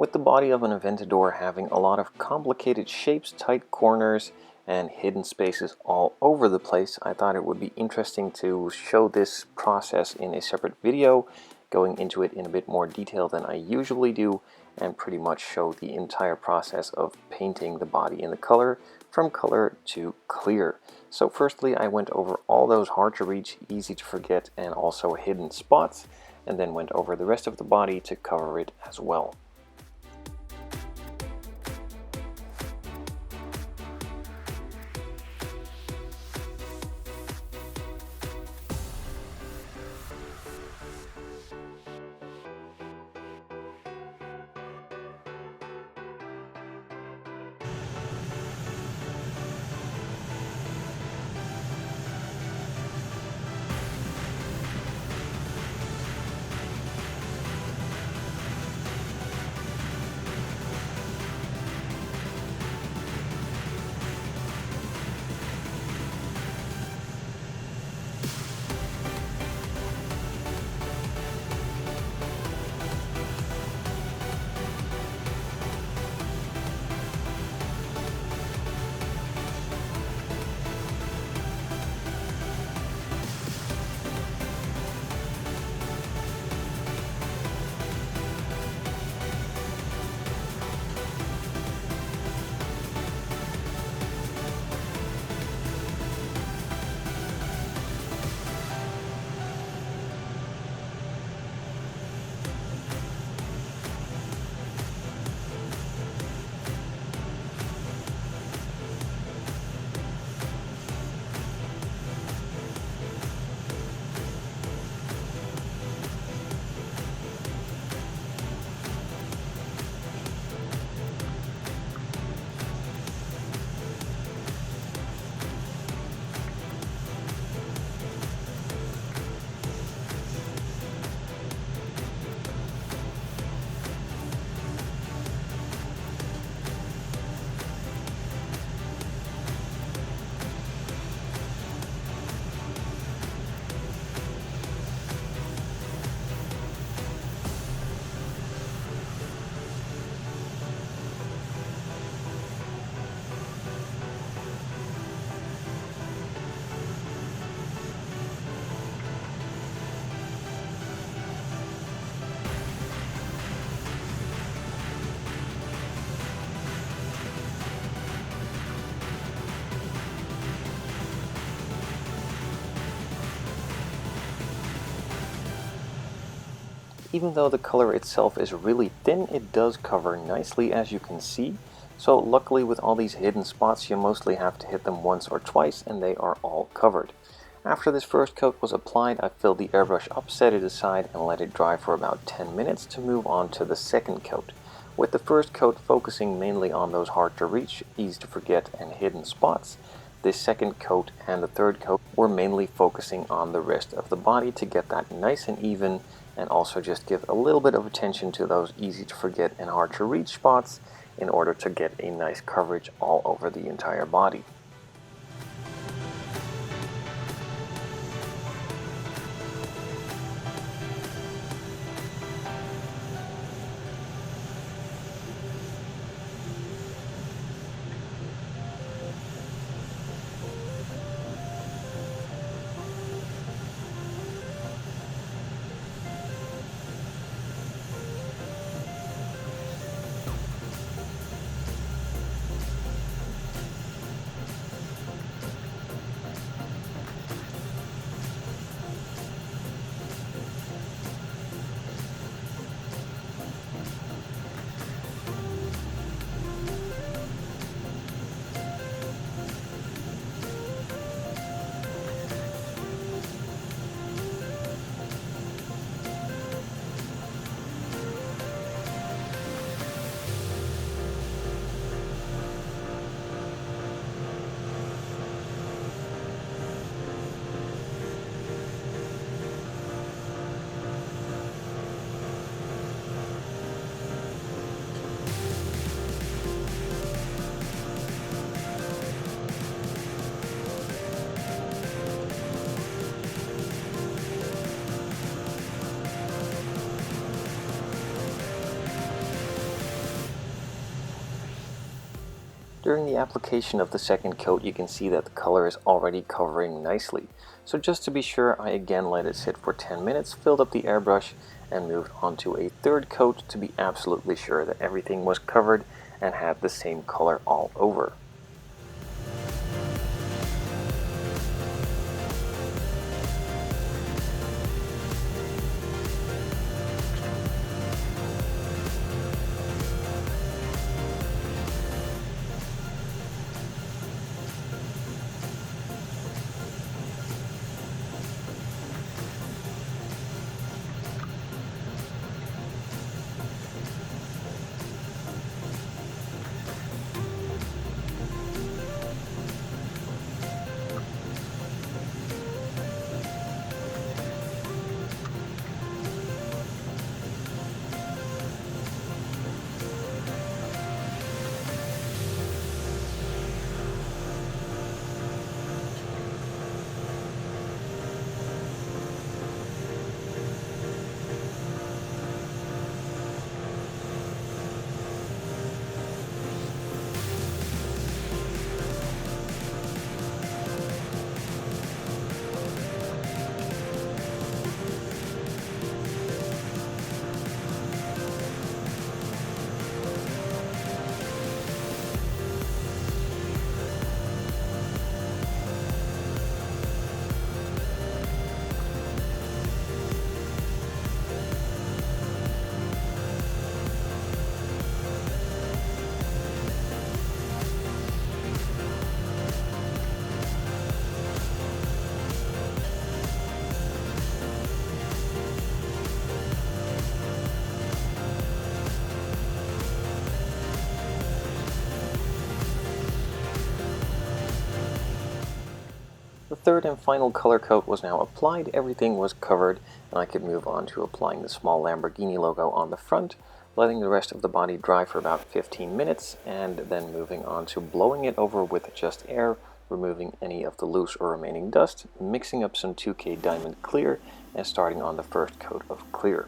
With the body of an Aventador having a lot of complicated shapes, tight corners, and hidden spaces all over the place, I thought it would be interesting to show this process in a separate video, going into it in a bit more detail than I usually do, and pretty much show the entire process of painting the body in the color, from color to clear. So firstly, I went over all those hard to reach, easy to forget, and also hidden spots, and then went over the rest of the body to cover it as well. Even though the color itself is really thin, it does cover nicely, as you can see. So luckily, with all these hidden spots, you mostly have to hit them once or twice and they are all covered. After this first coat was applied, I filled the airbrush up, set it aside, and let it dry for about 10 minutes to move on to the second coat. With the first coat focusing mainly on those hard to reach, easy to forget, and hidden spots, this second coat and the third coat were mainly focusing on the rest of the body to get that nice and even, and also just give a little bit of attention to those easy to forget and hard to reach spots in order to get a nice coverage all over the entire body. During the application of the second coat, you can see that the color is already covering nicely. So just to be sure, I again let it sit for 10 minutes, filled up the airbrush, and moved on to a third coat to be absolutely sure that everything was covered and had the same color all over. The third and final color coat was now applied, everything was covered, and I could move on to applying the small Lamborghini logo on the front, letting the rest of the body dry for about 15 minutes, and then moving on to blowing it over with just air, removing any of the loose or remaining dust, mixing up some 2K diamond clear, and starting on the first coat of clear.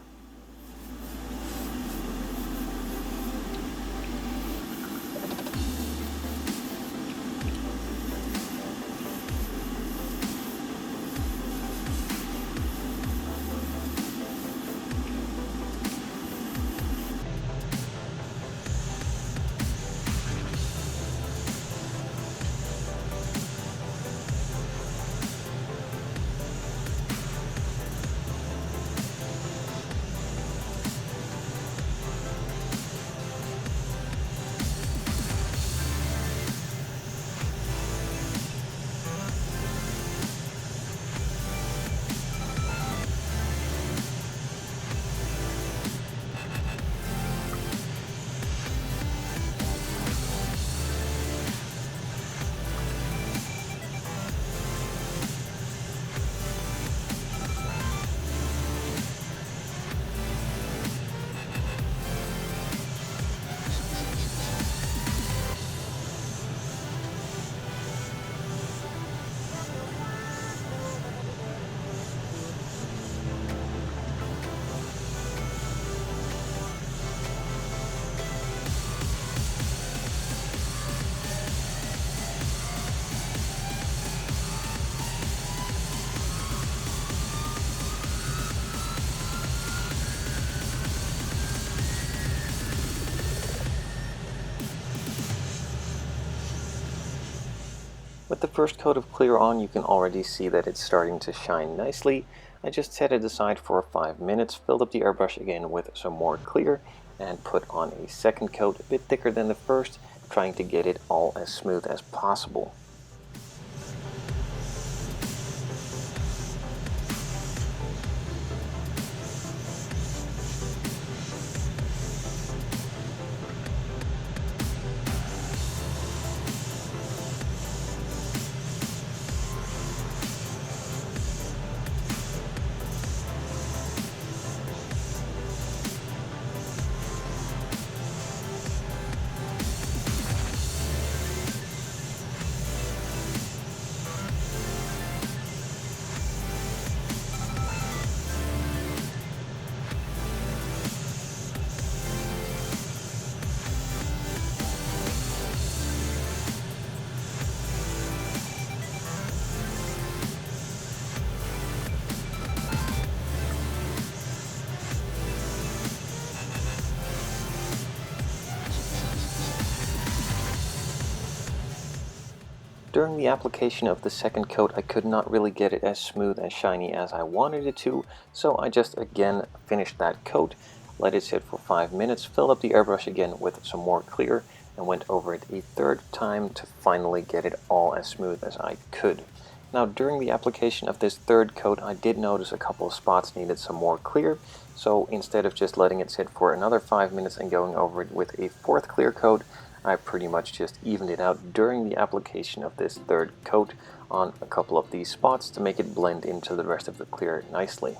With the first coat of clear on, you can already see that it's starting to shine nicely. I just set it aside for 5 minutes, filled up the airbrush again with some more clear, and put on a second coat, a bit thicker than the first, trying to get it all as smooth as possible. During the application of the second coat, I could not really get it as smooth and shiny as I wanted it to, so I just again finished that coat, let it sit for 5 minutes, filled up the airbrush again with some more clear, and went over it a third time to finally get it all as smooth as I could. Now, during the application of this third coat, I did notice a couple of spots needed some more clear, so instead of just letting it sit for another 5 minutes and going over it with a fourth clear coat, I pretty much just evened it out during the application of this third coat on a couple of these spots to make it blend into the rest of the clear nicely.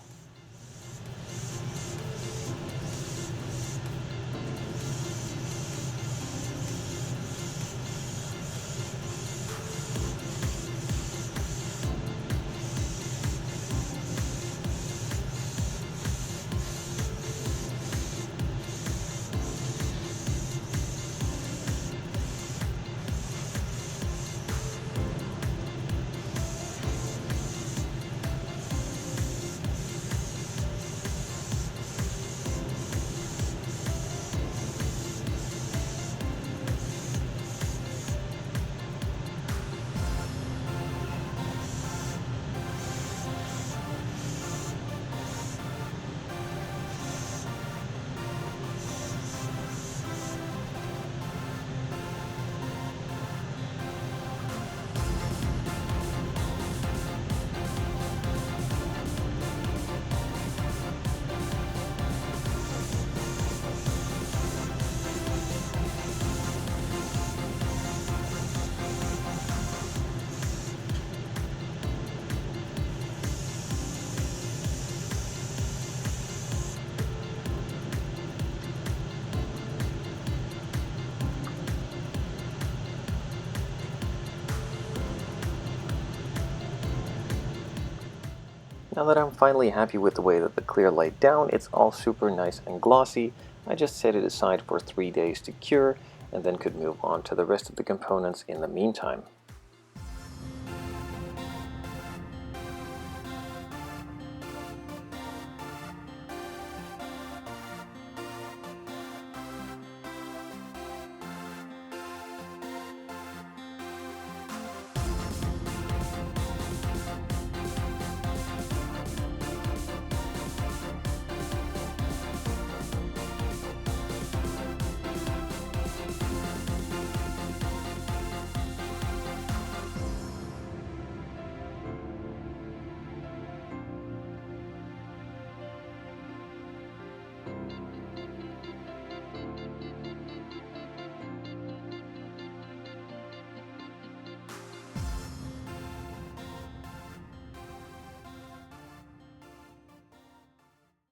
Now that I'm finally happy with the way that the clear laid down, it's all super nice and glossy. I just set it aside for 3 days to cure and then could move on to the rest of the components in the meantime.